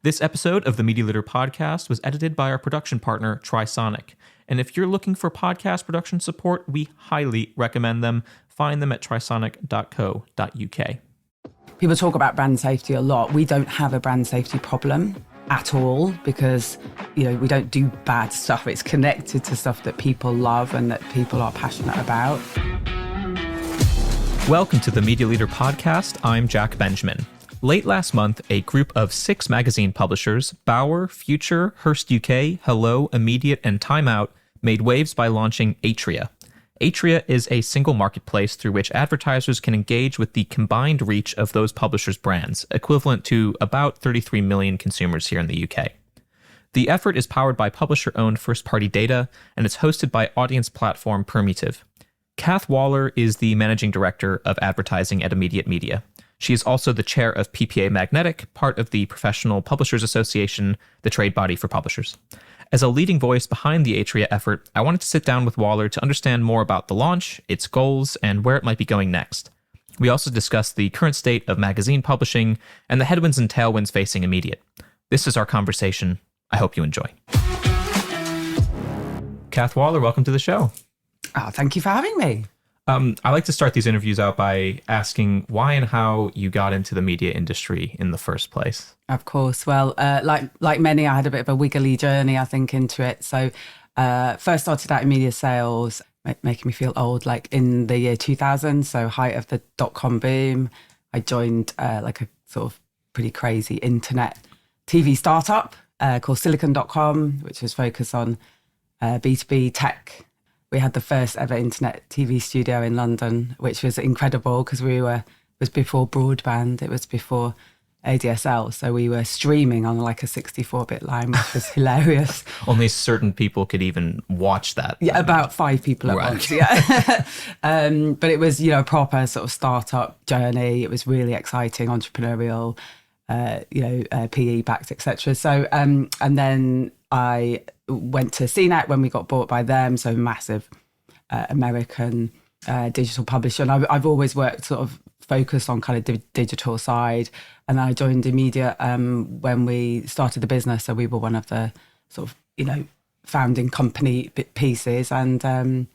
This episode of the Media Leader podcast was edited by our production partner, Trisonic. And if you're looking for podcast production support, we highly recommend them. Find them at trisonic.co.uk. People talk about brand safety a lot. We don't have a brand safety problem at all because, we don't do bad stuff. It's connected to stuff that people love and that people are passionate about. Welcome to the Media Leader podcast. I'm Jack Benjamin. Late last month, a group of 6 magazine publishers, Bauer, Future, Hearst UK, Hello, Immediate, and Time Out, made waves by launching Atria. Atria is a single marketplace through which advertisers can engage with the combined reach of those publishers' brands, equivalent to about 33 million consumers here in the UK. The effort is powered by publisher-owned first-party data, and it's hosted by audience platform Permutive. Cath Waller is the managing director of advertising at Immediate Media. She is also the chair of PPA Magnetic, part of the Professional Publishers Association, the trade body for publishers. As a leading voice behind the Atria effort, I wanted to sit down with Waller to understand more about the launch, its goals, and where it might be going next. We also discussed the current state of magazine publishing and the headwinds and tailwinds facing Immediate. This is our conversation. I hope you enjoy. Cath Waller, welcome to the show. Oh, thank you for having me. I like to start these interviews out by asking why and how you got into the media industry in the first place. Of course. Well, like many, I had a bit of a wiggly journey, I think, into it. So first started out in media sales, making me feel old, like in the year 2000, so height of the dot-com boom. I joined like a sort of pretty crazy internet TV startup called silicon.com, which was focused on B2B tech. We had the first ever internet TV studio in London, which was incredible because it was before broadband, it was before ADSL. So we were streaming on like a 64-bit line, which was hilarious. Only certain people could even watch that. Yeah, about 5 people at once, yeah. But it was, a proper sort of startup journey. It was really exciting, entrepreneurial, PE-backed, etc. So, and then I went to CNET when we got bought by them, so massive American digital publisher. And I've always worked sort of focused on kind of the digital side. And then I joined Immediate when we started the business. So we were one of the sort of, founding company pieces. And the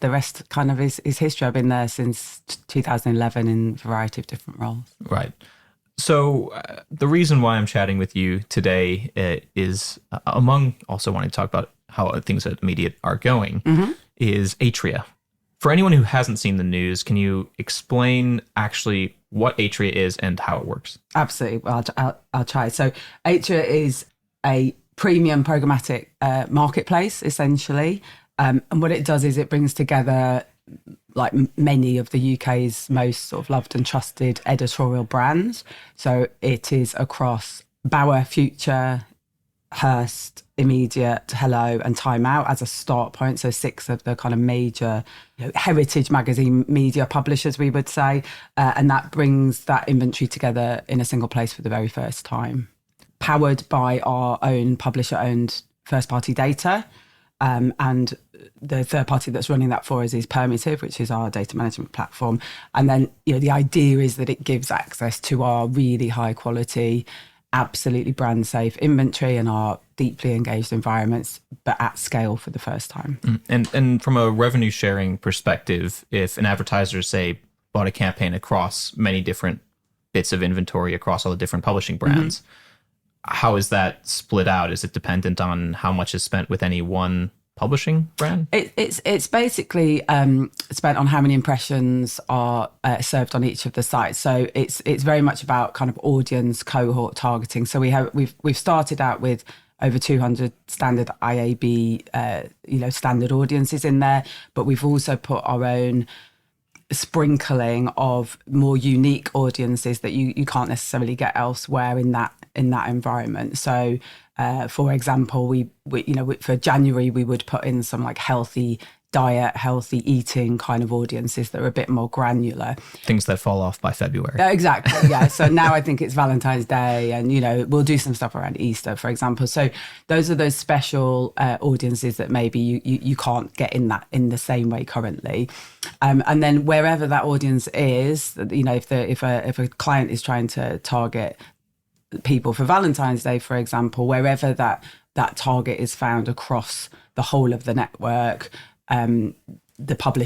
rest kind of is history. I've been there since 2011 in a variety of different roles. Right. So the reason why I'm chatting with you today is, among also wanting to talk about how things at Immediate are going, is Atria. For anyone who hasn't seen the news, can you explain actually what Atria is and how it works? Absolutely. Well, I'll try. So Atria is a premium programmatic marketplace, essentially. And what it does is it brings together like many of the UK's most sort of loved and trusted editorial brands. So it is across Bauer, Future, Hearst, Immediate, Hello, and Time Out as a start point. So 6 of the kind of major heritage magazine media publishers, we would say. And that brings that inventory together in a single place for the very first time. Powered by our own publisher-owned first-party data. And the third party that's running that for us is Permutive, which is our data management platform. And then, the idea is that it gives access to our really high quality, absolutely brand safe inventory and our deeply engaged environments, but at scale for the first time. And from a revenue sharing perspective, if an advertiser, say, bought a campaign across many different bits of inventory across all the different publishing brands, how is that split out? Is it dependent on how much is spent with any one publishing brand? It's basically spent on how many impressions are served on each of the sites. So it's very much about kind of audience cohort targeting. So we've started out with over 200 standard IAB standard audiences in there, but we've also put our own sprinkling of more unique audiences that you can't necessarily get elsewhere in that environment. So for example, we for January we would put in some like healthy diet, healthy eating kind of audiences that are a bit more granular. Things that fall off by February. Exactly, yeah. So now I think it's Valentine's Day and, we'll do some stuff around Easter, for example. So those are those special audiences that maybe you can't get in the same way currently. And then wherever that audience is, if a client is trying to target people for Valentine's Day, for example, wherever that target is found across the whole of the network,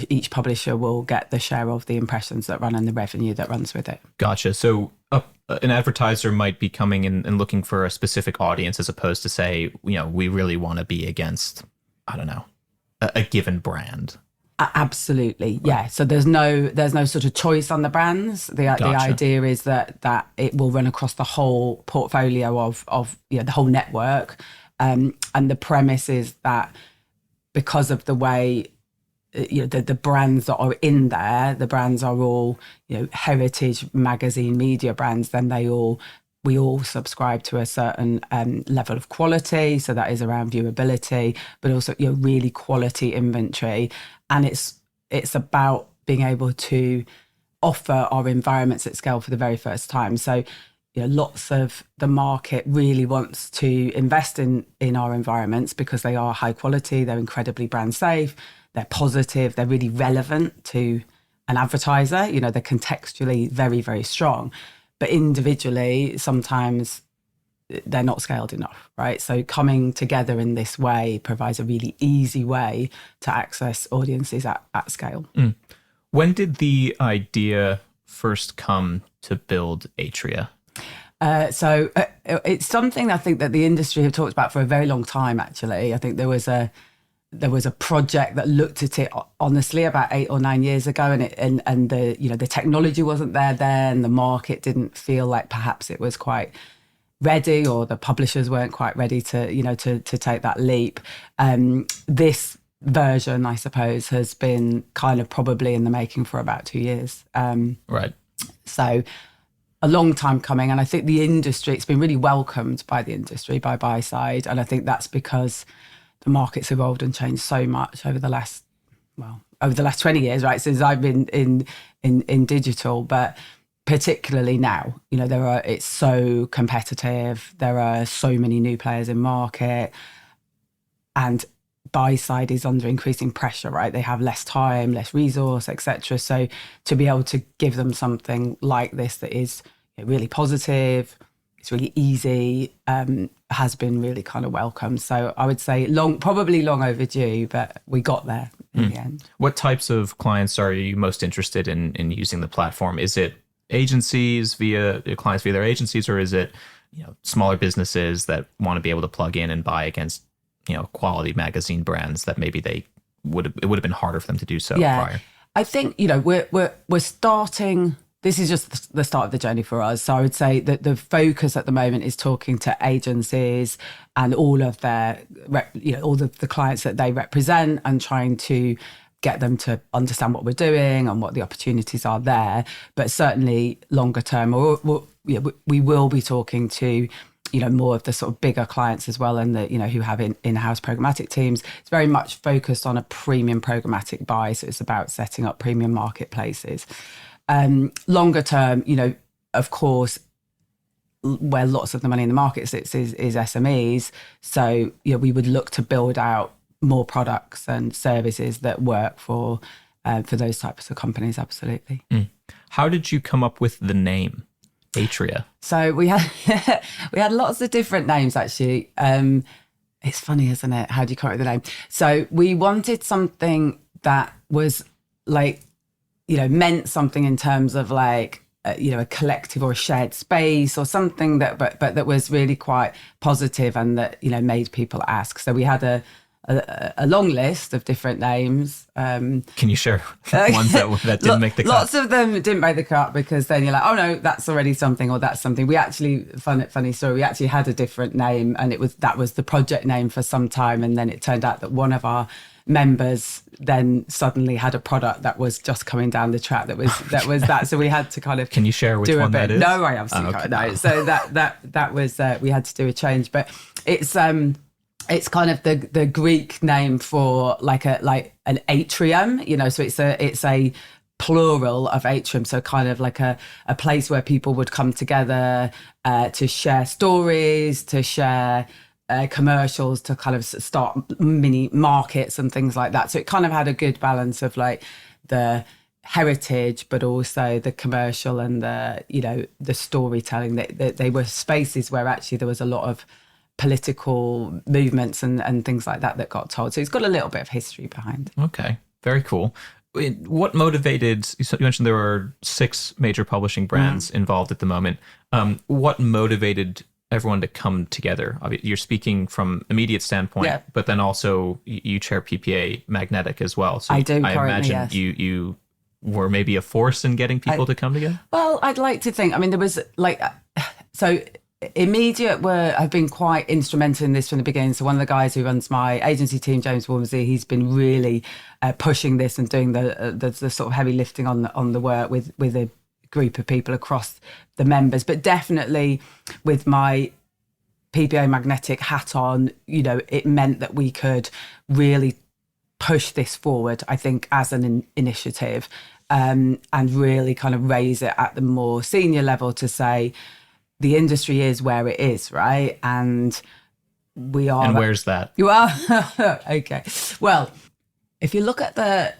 each publisher will get the share of the impressions that run and the revenue that runs with it. Gotcha. So an advertiser might be coming in and looking for a specific audience, as opposed to say, we really want to be against, I don't know, a given brand. Absolutely, yeah. So there's no sort of choice on the brands. The idea is that it will run across the whole portfolio of the whole network, and the premise is that because of the way the brands that are in there, the brands are all heritage magazine media brands. Then we all subscribe to a certain level of quality. So that is around viewability, but also really quality inventory. And it's about being able to offer our environments at scale for the very first time. So lots of the market really wants to invest in our environments because they are high quality, they're incredibly brand safe, they're positive, they're really relevant to an advertiser. They're contextually very, very strong. But individually, sometimes they're not scaled enough, right? So coming together in this way provides a really easy way to access audiences at scale. When did the idea first come to build Atria? So it's something I think that the industry have talked about for a very long time, actually. I think there was a project that looked at it honestly about 8 or 9 years ago, and the technology wasn't there then. The market didn't feel like perhaps it was quite ready, or the publishers weren't quite ready to take that leap. This version, I suppose, has been kind of probably in the making for about 2 years. Right. So a long time coming, and I think the industry, it's been really welcomed by the industry, by buy side, and I think that's because the market's evolved and changed so much over the last 20 years, right? Since I've been in digital, but particularly now, it's so competitive. There are so many new players in market, and buy side is under increasing pressure, right? They have less time, less resource, etc. So to be able to give them something like this that is really positive, it's really easy, has been really kind of welcome. So I would say probably long overdue, but we got there in the end. What types of clients are you most interested in using the platform? Is it agencies clients via their agencies, or is it smaller businesses that want to be able to plug in and buy against quality magazine brands that maybe it would have been harder for them to do so prior? I think we're starting. This is just the start of the journey for us. So I would say that the focus at the moment is talking to agencies and all of their, all the clients that they represent, and trying to get them to understand what we're doing and what the opportunities are there. But certainly longer term, we will be talking to more of the sort of bigger clients as well, and who have in-house programmatic teams. It's very much focused on a premium programmatic buy. So it's about setting up premium marketplaces. Longer term, of course, where lots of the money in the market sits is SMEs. So we would look to build out more products and services that work for those types of companies. Absolutely. How did you come up with the name Atria? So we had lots of different names, actually. It's funny, isn't it? How do you come up with the name? So we wanted something that was like, meant something in terms of like, a collective or a shared space or something but that was really quite positive and that, made people ask. So we had a long list of different names. Can you share ones that didn't make the cut? Lots of them didn't make the cut, because then you're like, oh no, that's already something, or that's something. We actually, funny story, we actually had a different name, and that was the project name for some time, and then it turned out that one of our members then suddenly had a product that was just coming down the track that was that. So we had to kind of Can you share which one that is? No, I absolutely can't. No. So that was we had to do a change, but it's kind of the Greek name for like an atrium, so it's a plural of atrium, so kind of like a place where people would come together to share stories, to share commercials, to kind of start mini markets and things like that. So it kind of had a good balance of like the heritage, but also the commercial and the storytelling. That they were spaces where actually there was a lot of political movements and things like that got told. So it's got a little bit of history behind. Okay, very cool. What motivated, you mentioned there are 6 major publishing brands involved at the moment. What motivated everyone to come together? You're speaking from immediate standpoint, but then also you chair PPA Magnetic as well. So I do. I imagine yes. you were maybe a force in getting people to come together? Well, I'd like to think. I mean, there was Immediate have been quite instrumental in this from the beginning. So one of the guys who runs my agency team, James Walmsley, he's been really pushing this and doing the sort of heavy lifting on the work with a group of people across the members. But definitely with my PPA Magnetic hat on, it meant that we could really push this forward, I think, as an initiative, and really kind of raise it at the more senior level to say, the industry is where it is, right? And we are... And where's that? You are? Okay. Well, if you look at the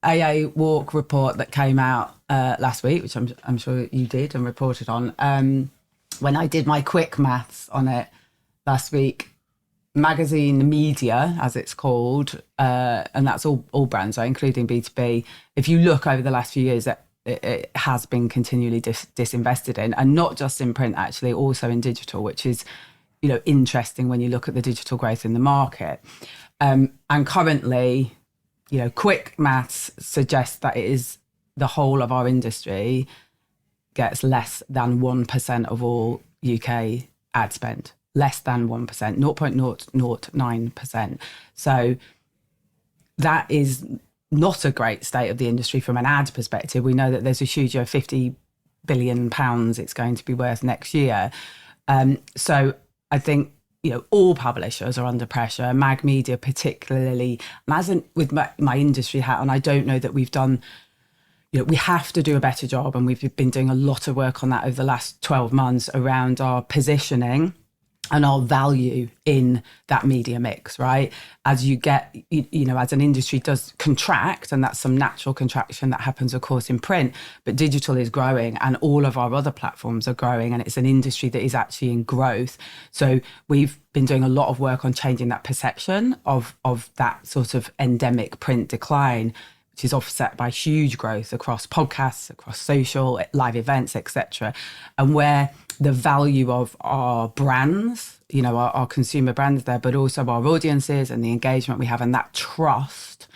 AA Walk report that came out last week, which I'm sure you did and reported on, when I did my quick maths on it last week, magazine media, as it's called, and that's all brands, right, including B2B, if you look over the last few years, it has been continually disinvested in, and not just in print, actually, also in digital, which is, interesting when you look at the digital growth in the market. And currently, quick maths suggests that it is the whole of our industry gets less than 1% of all UK ad spend, less than 1%, 0.009%. So that is not a great state of the industry from an ad perspective. We know that there's a huge £50 billion it's going to be worth next year. So I think, all publishers are under pressure, Mag Media particularly. And with my industry hat on, I don't know that we've done, we have to do a better job. And we've been doing a lot of work on that over the last 12 months around our positioning and our value in that media mix, right? As you get, as an industry does contract, and that's some natural contraction that happens, of course, in print, but digital is growing and all of our other platforms are growing, and it's an industry that is actually in growth. So we've been doing a lot of work on changing that perception of that sort of endemic print decline, which is offset by huge growth across podcasts, across social, live events, etc. And where the value of our brands, our consumer brands there, but also our audiences and the engagement we have and that trust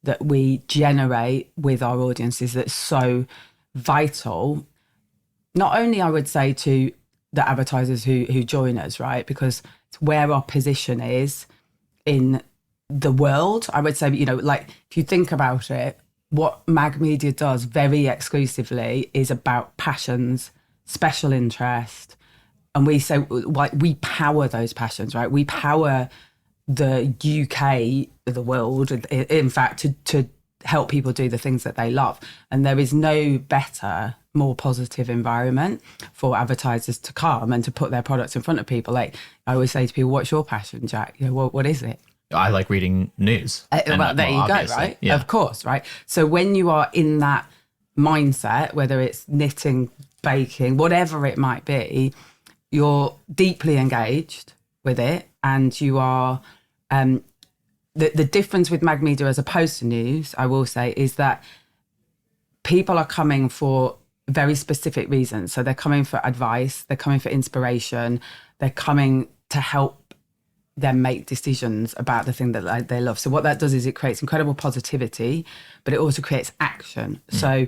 that we generate with our audiences, that's so vital, not only, I would say, to the advertisers who join us, right? Because it's where our position is in the world. I would say, if you think about it, what Mag Media does very exclusively is about passions, special interest. And we say, we power those passions, right? We power the UK, the world, in fact, to help people do the things that they love. And there is no better, more positive environment for advertisers to come and to put their products in front of people. Like I always say to people, what's your passion, Jack? What is it? I like reading news. Well, there you go, right? Yeah. Of course, right? So when you are in that mindset, whether it's knitting, baking, whatever it might be, you're deeply engaged with it, and you are... The difference with Mag Media as opposed to news, I will say, is that people are coming for very specific reasons. So they're coming for advice, they're coming for inspiration, they're coming to help them make decisions about the thing that they love. So what that does is it creates incredible positivity, but it also creates action. So,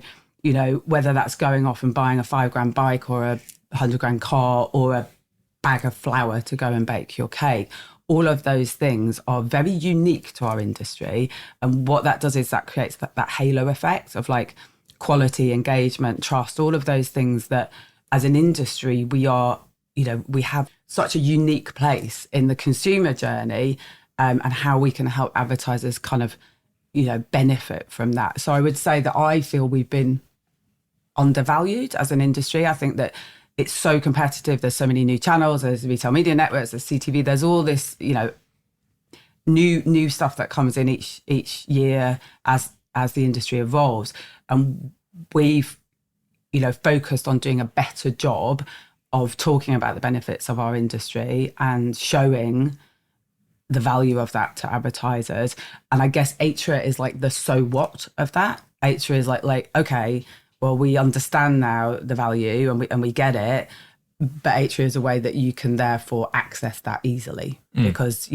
whether that's going off and buying a £5,000 bike or a £100,000 car or a bag of flour to go and bake your cake, all of those things are very unique to our industry. And what that does is that creates that halo effect of quality, engagement, trust, all of those things that as an industry, we have such a unique place in the consumer journey, and how we can help advertisers kind of, benefit from that. So I would say that I feel we've been undervalued as an industry. I think that it's so competitive. There's so many new channels, there's retail media networks, there's CTV, there's all this, new stuff that comes in each year as as the industry evolves. And we've, focused on doing a better job of talking about the benefits of our industry and showing the value of that to advertisers. And I guess Atria is like the so what of that. Atria is like, okay, well, we understand now the value and we get it, but Atria is a way that you can therefore access that easily because,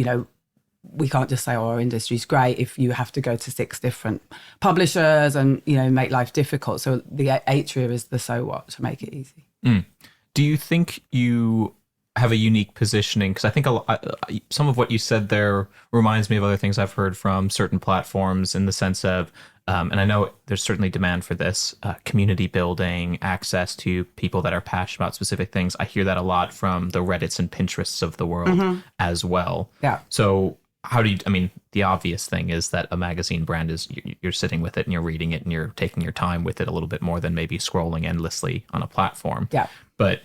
we can't just say, oh, our industry's great if you have to go to 6 different publishers and, make life difficult. So the Atria is the so what to make it easy. Do you think you have a unique positioning? Because I think some of what you said there reminds me of other things I've heard from certain platforms in the sense of, and I know there's certainly demand for this, community building, access to people that are passionate about specific things. I hear that a lot from the Reddits and Pinterests of the world as well. Yeah. So how do you, the obvious thing is that a magazine brand is you're sitting with it and you're reading it and you're taking your time with it a little bit more than maybe scrolling endlessly on a platform. Yeah. But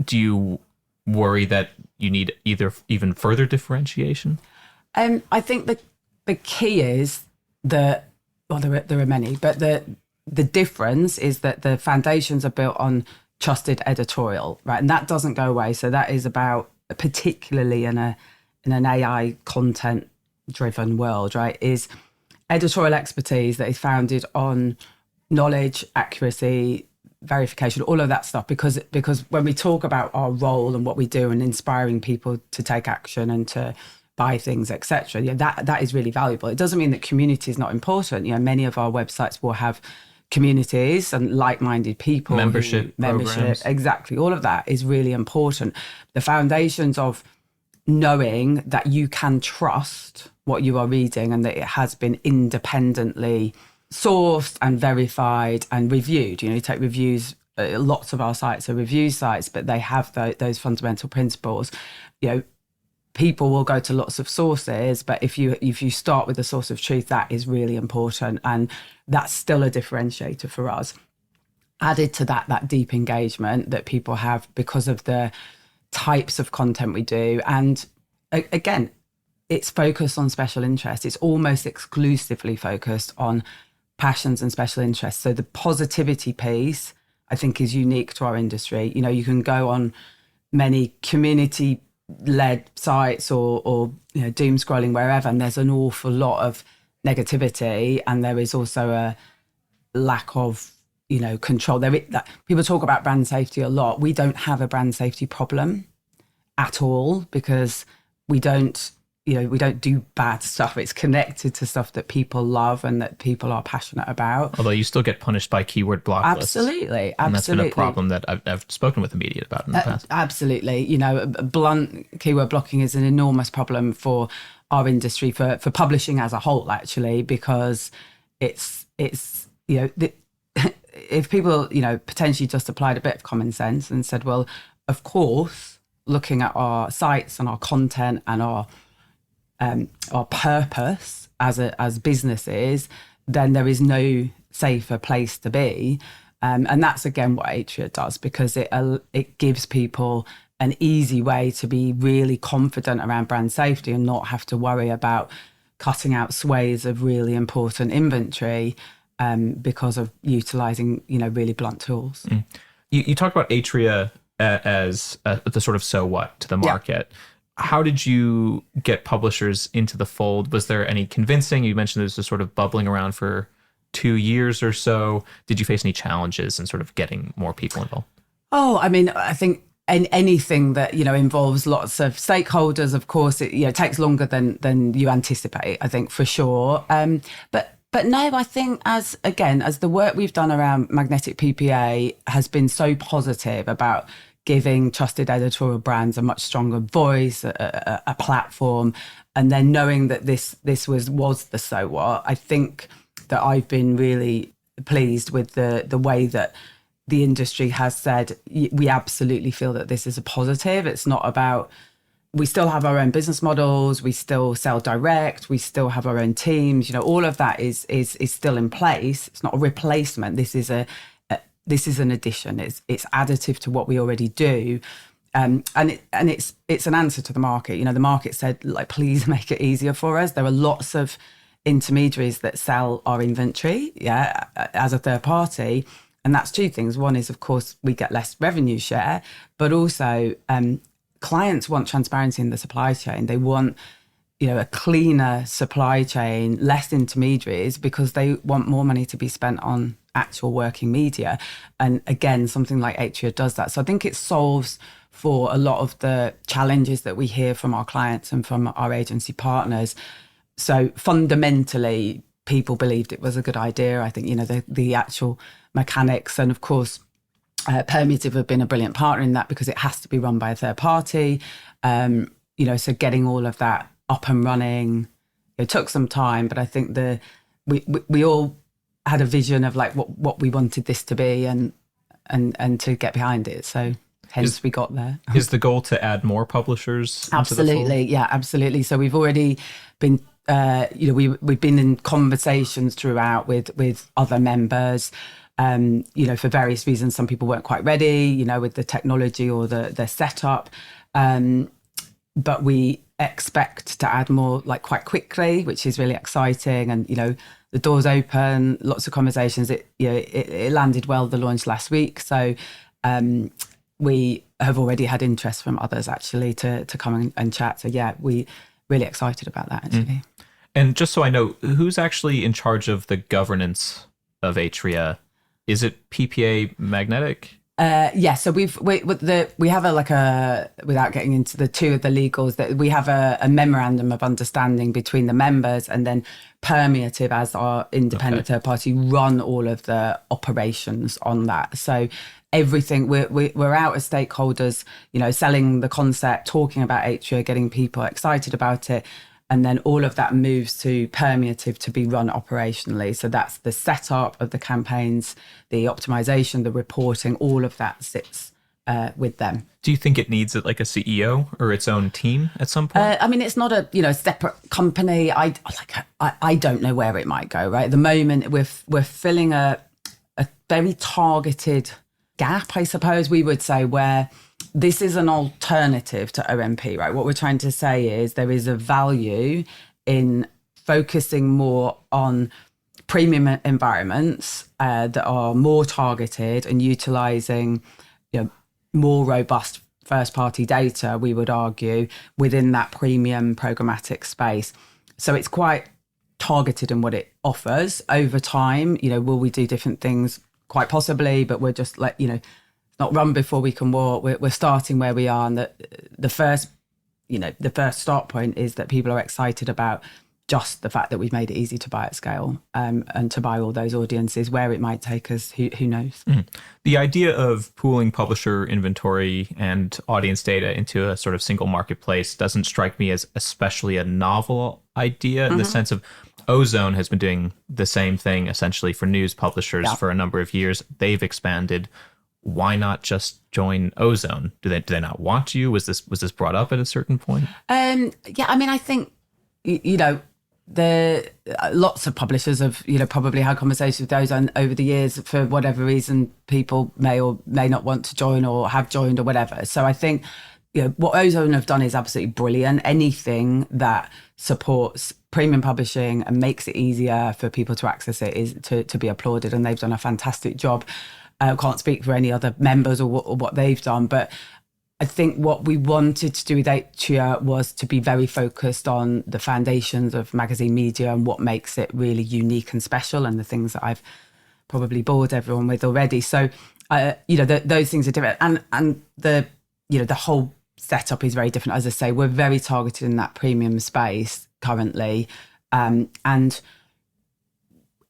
do you worry that you need even further differentiation? I think the key is that, well, there are many, but the difference is that the foundations are built on trusted editorial, right? And that doesn't go away. So that is about, particularly in an AI content driven world, right, is editorial expertise that is founded on knowledge, accuracy, verification, all of that stuff, because when we talk about our role and what we do and inspiring people to take action and to buy things, etc., that is really valuable. It doesn't mean that community is not important. Many of our websites will have communities and like-minded people, membership, exactly. All of that is really important. The foundations of knowing that you can trust what you are reading and that it has been independently sourced and verified and reviewed. You take reviews, lots of our sites are review sites, but they have those fundamental principles. People will go to lots of sources, but if you start with the source of truth, that is really important, and that's still a differentiator for us. Added to that deep engagement that people have because of the types of content we do, and again, it's focused on special interests. It's almost exclusively focused on passions and special interests. So the positivity piece, I think, is unique to our industry. You can go on many community-led sites or doom scrolling wherever, and there's an awful lot of negativity, and there is also a lack of control. People talk about brand safety a lot. We don't have a brand safety problem at all because we don't do bad stuff. It's connected to stuff that people love and that people are passionate about. Although you still get punished by keyword block lists. Absolutely. And that's been a problem that I've spoken with the media about in the past. Absolutely. Blunt keyword blocking is an enormous problem for our industry, for publishing as a whole, actually, because it's if people, potentially just applied a bit of common sense and said, well, of course, looking at our sites and our content and our purpose as businesses, then there is no safer place to be. And that's, again, what Atria does, because it gives people an easy way to be really confident around brand safety and not have to worry about cutting out swathes of really important inventory because of utilising, really blunt tools. You talked about Atria as the sort of so what to the market. Yeah. How did you get publishers into the fold? Was there any convincing? You mentioned this was sort of bubbling around for 2 years or so. Did you face any challenges in sort of getting more people involved? Oh, I think anything that, involves lots of stakeholders, of course, it takes longer than you anticipate, I think, for sure. But no, I think as the work we've done around Magnetic PPA has been so positive about giving trusted editorial brands a much stronger voice, a platform, and then knowing that this was the so what, I think that I've been really pleased with the way that the industry has said, we absolutely feel that this is a positive. It's not about, we still have our own business models, we still sell direct, we still have our own teams, all of that is still in place. It's not a replacement. This is an addition. It's additive to what we already do, and it's an answer to the market. The market said, please make it easier for us. There are lots of intermediaries that sell our inventory, as a third party. And that's two things. One is, of course, we get less revenue share, but also clients want transparency in the supply chain. They want, a cleaner supply chain, less intermediaries, because they want more money to be spent on actual working media. And again, something like Atria does that. So I think it solves for a lot of the challenges that we hear from our clients and from our agency partners. So fundamentally, people believed it was a good idea. I think, the actual mechanics, and of course, Permutive have been a brilliant partner in that, because it has to be run by a third party. So getting all of that up and running, it took some time, but I think we all had a vision of like what we wanted this to be, and to get behind it. So hence we got there. Is the goal to add more publishers? Absolutely, yeah, absolutely. So we've already been, we've been in conversations throughout with other members. For various reasons, some people weren't quite ready, with the technology or the setup. But we expect to add more like quite quickly, which is really exciting. And, the door's open, lots of conversations. It landed well, the launch last week. So we have already had interest from others actually to come and chat. So yeah, we really excited about that actually. And just so I know, who's actually in charge of the governance of Atria? Is it PPA Magnetic? So we have without getting into the two of the legals, that we have a memorandum of understanding between the members, and then Permutive, as our independent third party, run all of the operations on that. So everything, we're out as stakeholders, selling the concept, talking about Atria, getting people excited about it. And then all of that moves to Permutive to be run operationally. So that's the setup of the campaigns, the optimization, the reporting, all of that sits with them. Do you think it needs like a CEO or its own team at some point? It's not a separate company. I don't know where it might go. Right at the moment, we're filling a very targeted gap, I suppose we would say, where this is an alternative to OMP, right? What we're trying to say is there is a value in focusing more on premium environments that are more targeted and utilizing, more robust first-party data, we would argue, within that premium programmatic space. So it's quite targeted in what it offers. Over time, will we do different things? Quite possibly, but we're just not run before we can walk. We're starting where we are, and the first start point is that people are excited about just the fact that we've made it easy to buy at scale, and to buy all those audiences. Where it might take us, who knows? The idea of pooling publisher inventory and audience data into a sort of single marketplace doesn't strike me as especially a novel idea, in the sense of Ozone has been doing the same thing essentially for news publishers for a number of years. They've expanded. Why not just join Ozone? Do they not want you? Was this brought up at a certain point? I think lots of publishers have probably had conversations with Ozone over the years. For whatever reason, people may or may not want to join, or have joined, or whatever. So I think what Ozone have done is absolutely brilliant. Anything that supports premium publishing and makes it easier for people to access it is to be applauded, and they've done a fantastic job. Can't speak for any other members or what they've done, but I think what we wanted to do with Atria was to be very focused on the foundations of magazine media and what makes it really unique and special, and the things that I've probably bored everyone with already. So, those things are different, and the whole setup is very different. As I say, we're very targeted in that premium space currently, and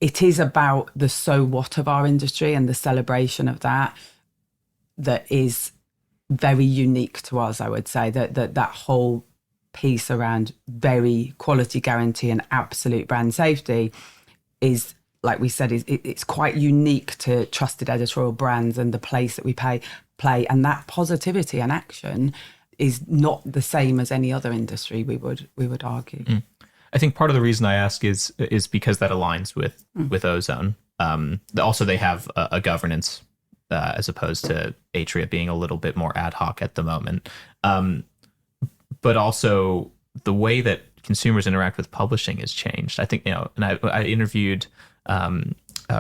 it is about the so what of our industry and the celebration of that is very unique to us. I would say that whole piece around very quality guarantee and absolute brand safety is, like we said, it's quite unique to trusted editorial brands and the place that we play, and that positivity and action is not the same as any other industry, we would argue. I think part of the reason I ask is because that aligns with Ozone. Also, they have a governance as opposed to Atria being a little bit more ad hoc at the moment. But also the way that consumers interact with publishing has changed. I think, and I interviewed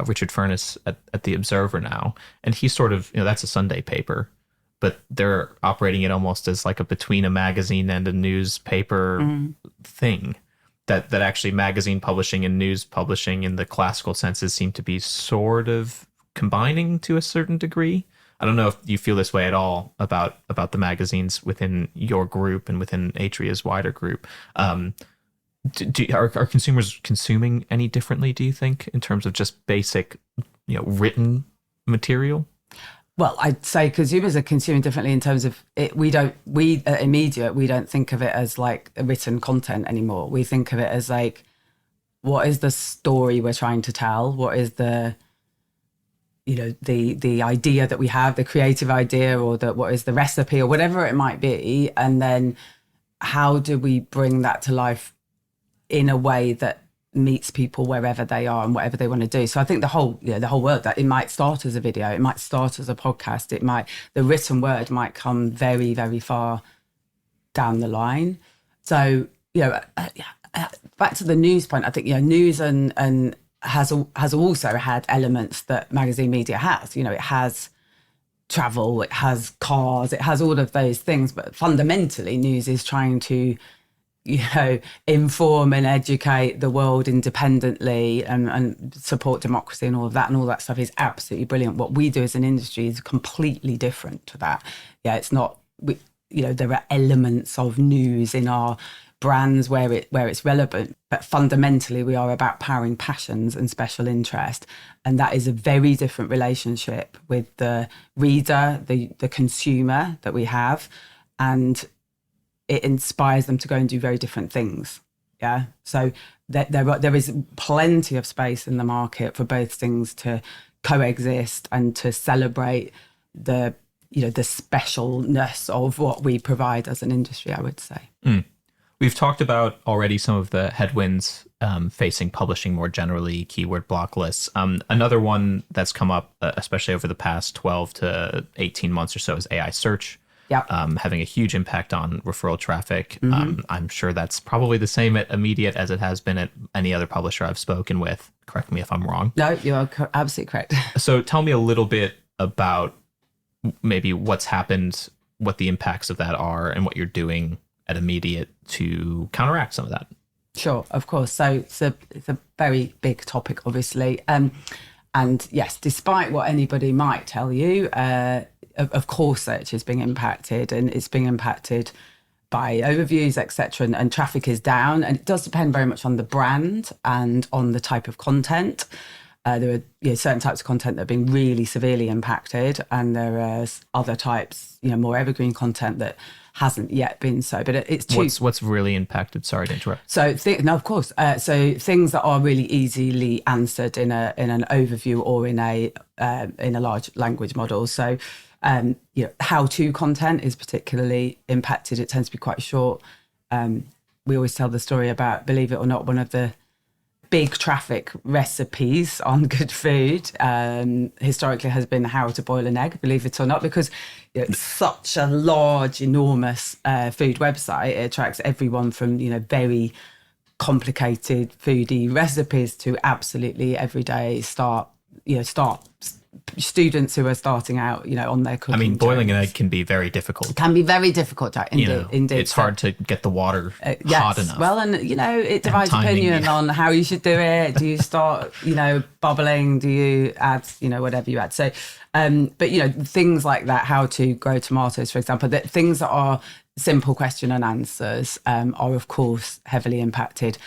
Richard Furness at the Observer now, and he's sort of, that's a Sunday paper, but they're operating it almost as like between a magazine and a newspaper thing. That actually magazine publishing and news publishing in the classical senses seem to be sort of combining to a certain degree. I don't know if you feel this way at all about the magazines within your group and within Atria's wider group. Are consumers consuming any differently, do you think, in terms of just basic, written material? Well, I'd say consumers are consuming differently in terms of it. We at Immediate, we don't think of it as like written content anymore. We think of it as like, what is the story we're trying to tell? What is the idea that we have, the creative idea, or what is the recipe, or whatever it might be, and then how do we bring that to life in a way that meets people wherever they are and whatever they want to do. So I think the whole word, that it might start as a video, it might start as a podcast, the written word might come very, very far down the line. So back to the news point, I think news and has also had elements that magazine media has. It has travel, it has cars, it has all of those things, but fundamentally news is trying to inform and educate the world independently and support democracy and all of that. And all that stuff is absolutely brilliant. What we do as an industry is completely different to that. Yeah, it's not, there are elements of news in our brands where it's relevant, but fundamentally we are about powering passions and special interest. And that is a very different relationship with the reader, the consumer that we have. And it inspires them to go and do very different things. Yeah. So there is plenty of space in the market for both things to coexist and to celebrate the specialness of what we provide as an industry, I would say. We've talked about already some of the headwinds facing publishing more generally, keyword block lists. Another one that's come up, especially over the past 12 to 18 months or so, is AI search. Yep. Having a huge impact on referral traffic. I'm sure that's probably the same at Immediate as it has been at any other publisher I've spoken with. Correct me if I'm wrong. No, you're absolutely correct. So tell me a little bit about maybe what's happened, what the impacts of that are, and what you're doing at Immediate to counteract some of that. Sure, of course. So it's a very big topic, obviously. And yes, despite what anybody might tell you, of course, search is being impacted, and it's being impacted by overviews, etc. And traffic is down. And it does depend very much on the brand and on the type of content. There are certain types of content that are being really severely impacted, and there are other types, more evergreen content that hasn't yet been so. But it's true. What's really impacted? Sorry to interrupt. So no, of course. So things that are really easily answered in an overview or in a large language model. So how-to content is particularly impacted. It tends to be quite short. We always tell the story about, believe it or not, one of the big traffic recipes on good food historically has been how to boil an egg, believe it or not, because it's such a large, enormous food website. It attracts everyone from very complicated foodie recipes to absolutely everyday students who are starting out, on their cooking. I mean, boiling journeys. an egg can be very difficult. It can be very difficult, Jack. Indeed. It's hard to get the water hot enough. Well, and it divides opinion on how you should do it. Do you start, bubbling? Do you add, whatever you add? So, but things like that, how to grow tomatoes, for example, that things that are simple question and answers are of course heavily impacted.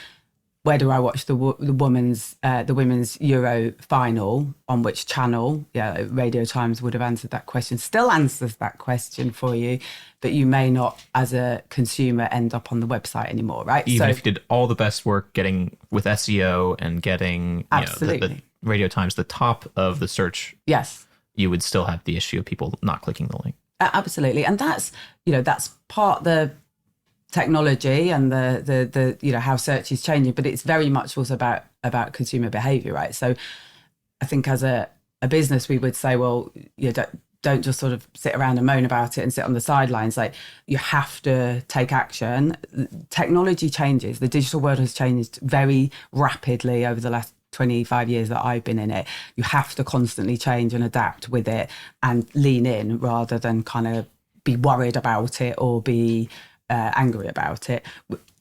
Where do I watch the women's Euro final? On which channel? Yeah, Radio Times would have answered that question. Still answers that question for you, but you may not, as a consumer, end up on the website anymore, right? Even if you did all the best work getting with SEO and getting the Radio Times the top of the search. Yes, you would still have the issue of people not clicking the link. Absolutely, and that's part the technology and the how search is changing, but it's very much also about consumer behavior, right? So I think as a business we would say, well, don't just sort of sit around and moan about it and sit on the sidelines. Like, you have to take action. Technology changes. The digital world has changed very rapidly over the last 25 years that I've been in it. You have to constantly change and adapt with it and lean in rather than kind of be worried about it or be angry about it.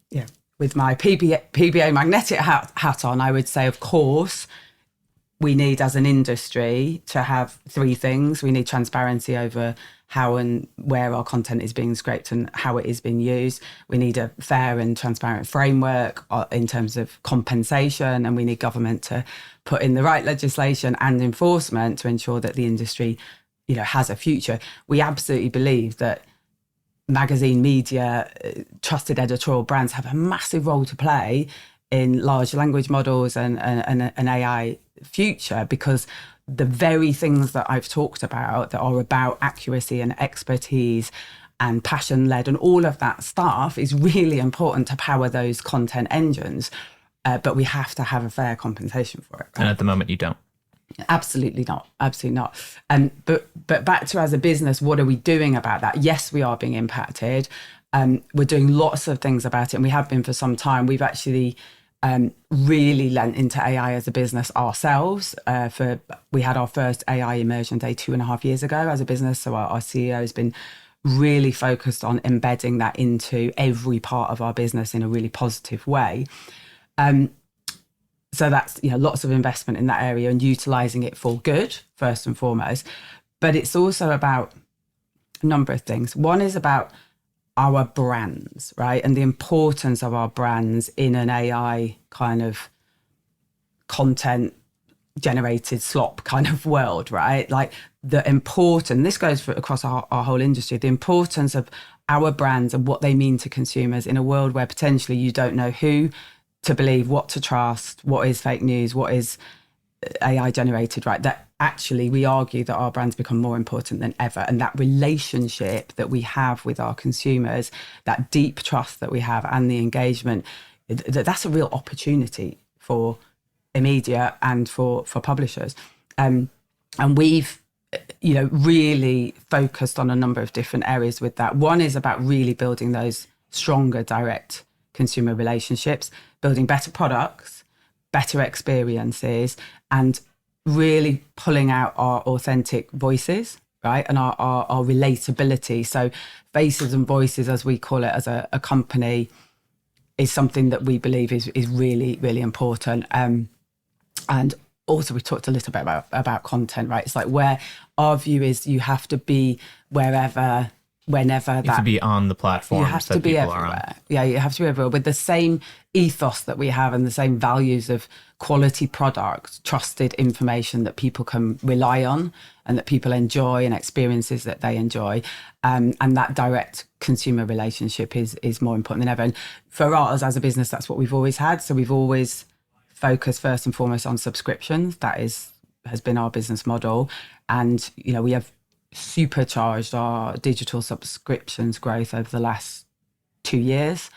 Yeah. With my PPA Magnetic hat on, I would say, of course, we need, as an industry, to have three things. We need transparency over how and where our content is being scraped and how it is being used. We need a fair and transparent framework in terms of compensation, and we need government to put in the right legislation and enforcement to ensure that the industry, has a future. We absolutely believe that magazine media, trusted editorial brands have a massive role to play in large language models and an AI future, because the very things that I've talked about that are about accuracy and expertise and passion-led and all of that stuff is really important to power those content engines. But we have to have a fair compensation for it. Right? And at the moment, you don't. Absolutely not. Absolutely not. But back to, as a business, what are we doing about that? Yes, we are being impacted. We're doing lots of things about it, and we have been for some time. We've actually really lent into AI as a business ourselves. We had our first AI immersion day 2.5 years ago as a business. So our CEO has been really focused on embedding that into every part of our business in a really positive way. So that's, lots of investment in that area and utilising it for good, first and foremost. But it's also about a number of things. One is about our brands, right? And the importance of our brands in an AI kind of content generated slop kind of world, right? Like, this goes across our whole industry, the importance of our brands and what they mean to consumers in a world where potentially you don't know who to believe, what to trust, what is fake news, what is AI generated, right? That actually we argue that our brands become more important than ever. And that relationship that we have with our consumers, that deep trust that we have and the engagement, that's a real opportunity for media and for publishers. And we've, really focused on a number of different areas with that. One is about really building those stronger direct consumer relationships, building better products, better experiences, and really pulling out our authentic voices, right? And our relatability. So faces and voices, as we call it as a company, is something that we believe is really, really important. And also we talked a little bit about content, right? It's like, where our view is you have to be wherever, whenever. You have to be on the platforms. You have to be everywhere. Yeah, you have to be everywhere with the same ethos that we have and the same values of quality product, trusted information that people can rely on and that people enjoy, and experiences that they enjoy. And that direct consumer relationship is more important than ever. And for us as a business, that's what we've always had. So we've always focused first and foremost on subscriptions. That has been our business model. And, we have supercharged our digital subscriptions growth over the last 2 years.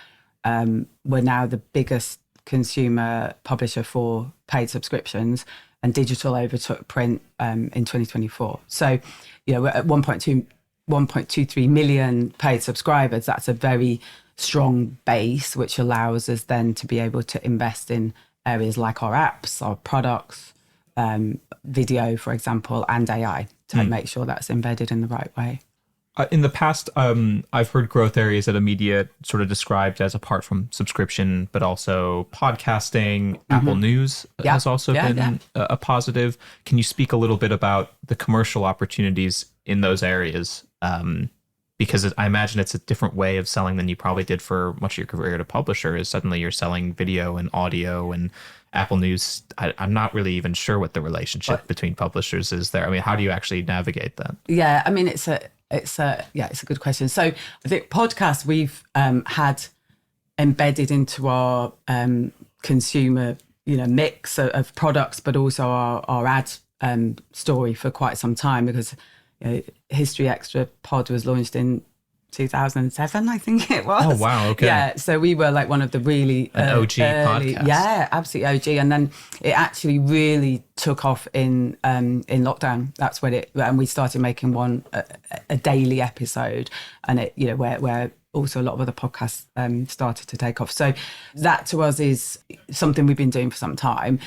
We're now the biggest consumer publisher for paid subscriptions, and digital overtook print in 2024. So, we're at 1.23 million paid subscribers. That's a very strong base, which allows us then to be able to invest in areas like our apps, our products, video, for example, and AI to make sure that's embedded in the right way. In the past, I've heard growth areas at Immediate sort of described as, apart from subscription, but also podcasting. Apple News has also been a positive. Can you speak a little bit about the commercial opportunities in those areas? Because I imagine it's a different way of selling than you probably did for much of your career at a publisher, is suddenly you're selling video and audio, and Apple News. I'm not really even sure what the relationship between publishers is there. I mean, how do you actually navigate that? Yeah, I mean, it's a good question. So I think podcasts we've had embedded into our consumer, mix of products, but also our ad story for quite some time, because History Extra Pod was launched in 2007, I think it was. Oh, wow. Okay. Yeah. So we were like one of the really An OG early, podcast. yeah, absolutely OG. And then it actually really took off in lockdown. That's when and we started making a daily episode, and it, where also a lot of other podcasts started to take off. So that to us is something we've been doing for some time.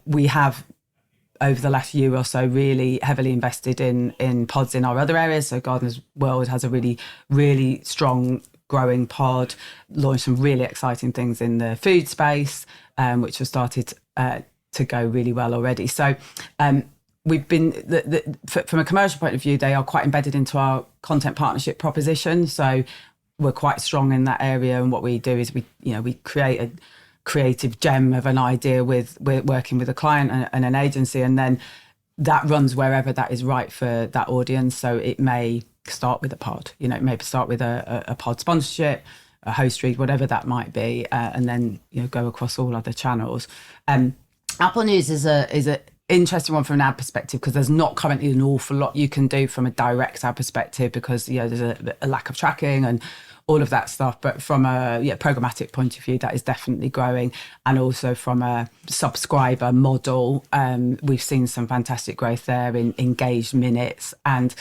We have, over the last year or so, really heavily invested in pods in our other areas. So Gardener's World has a really, really strong growing pod, launched some really exciting things in the food space, which have started to go really well already. So we've been, from a commercial point of view, they are quite embedded into our content partnership proposition. So we're quite strong in that area. And what we do is we create a creative gem of an idea with working with a client and an agency, and then that runs wherever that is right for that audience. So it may start with a pod, it may start with a pod sponsorship, a host read, whatever that might be, and then go across all other channels. Apple News is a interesting one from an ad perspective, because there's not currently an awful lot you can do from a direct ad perspective, because there's a lack of tracking and all of that stuff. But from a programmatic point of view, that is definitely growing. And also from a subscriber model, we've seen some fantastic growth there in engaged minutes. And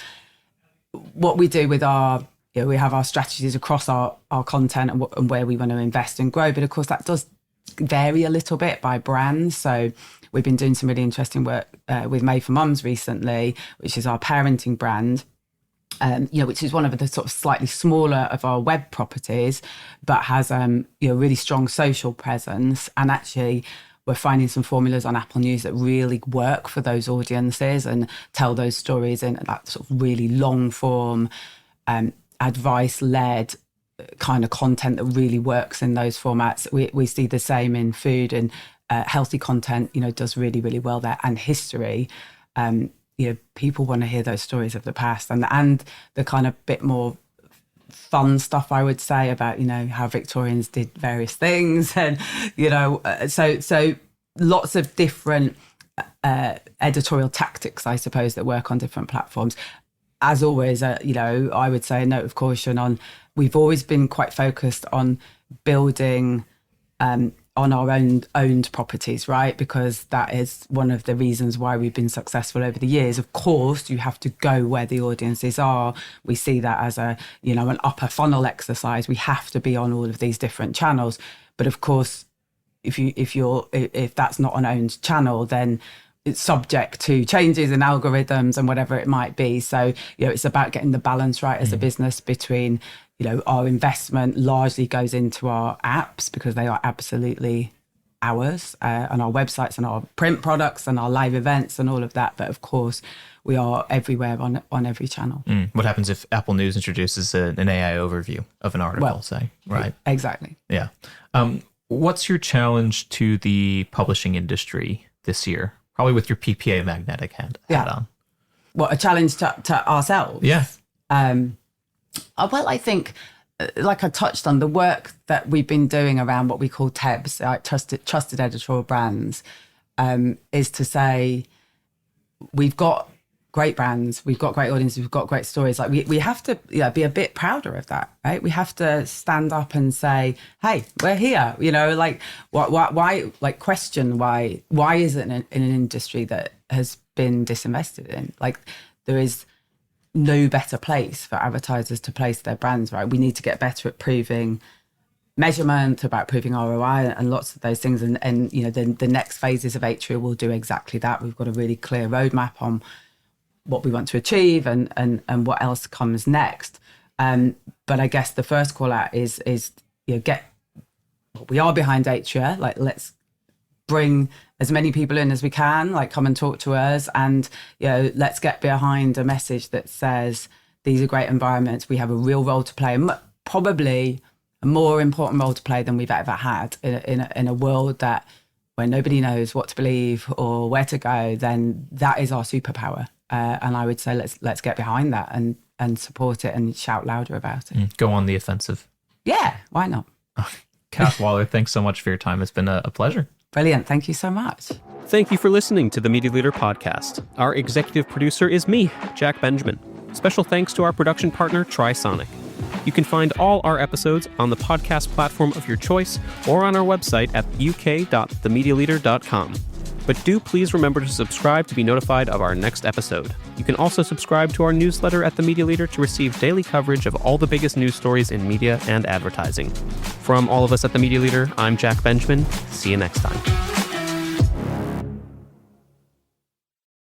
what we do with we have our strategies across our content and where we want to invest and grow. But of course, that does vary a little bit by brand. So we've been doing some really interesting work with Made for Mums recently, which is our parenting brand. Which is one of the sort of slightly smaller of our web properties, but has really strong social presence. And actually, we're finding some formulas on Apple News that really work for those audiences and tell those stories in that sort of really long form, advice-led kind of content that really works in those formats. We see the same in food, and healthy content, does really, really well there. And history, people want to hear those stories of the past and the kind of bit more fun stuff, I would say, about, how Victorians did various things. And, so lots of different editorial tactics, I suppose, that work on different platforms. As always, I would say a note of caution on, we've always been quite focused on building on our owned properties, right? Because that is one of the reasons why we've been successful over the years. Of course, you have to go where the audiences are. We see that as an upper funnel exercise. We have to be on all of these different channels. But of course, if that's not an owned channel, then it's subject to changes in algorithms and whatever it might be. So, it's about getting the balance right as a business between, our investment largely goes into our apps, because they are absolutely ours, and our websites and our print products and our live events and all of that. But of course, we are everywhere on every channel. What happens if Apple News introduces an AI overview of an article, say? Right. Exactly. Yeah. What's your challenge to the publishing industry this year? Probably with your PPA Magnetic hat on. What, a challenge to ourselves? Yeah. Well, I think, like I touched on, the work that we've been doing around what we call TEBs, like trusted editorial brands, is to say, we've got great brands, we've got great audiences, we've got great stories. Like we have to be a bit prouder of that, right? We have to stand up and say, hey, we're here. Why like question why is it in an industry that has been disinvested in? Like, there is no better place for advertisers to place their brands, right? We need to get better at proving measurement, about proving ROI and lots of those things. And the next phases of Atria will do exactly that. We've got a really clear roadmap on what we want to achieve and what else comes next. But I guess the first call out is we are behind Atria. Like, let's bring as many people in as we can, like, come and talk to us, and let's get behind a message that says these are great environments. We have a real role to play, probably a more important role to play than we've ever had in a world where nobody knows what to believe or where to go. Then that is our superpower, and I would say let's get behind that and support it and shout louder about it. Go on the offensive. Yeah, why not? Cath Waller, thanks so much for your time. It's been a pleasure. Brilliant. Thank you so much. Thank you for listening to the Media Leader Podcast. Our executive producer is me, Jack Benjamin. Special thanks to our production partner, Trisonic. You can find all our episodes on the podcast platform of your choice or on our website at uk.themedialeader.com. But do please remember to subscribe to be notified of our next episode. You can also subscribe to our newsletter at The Media Leader to receive daily coverage of all the biggest news stories in media and advertising. From all of us at The Media Leader, I'm Jack Benjamin. See you next time.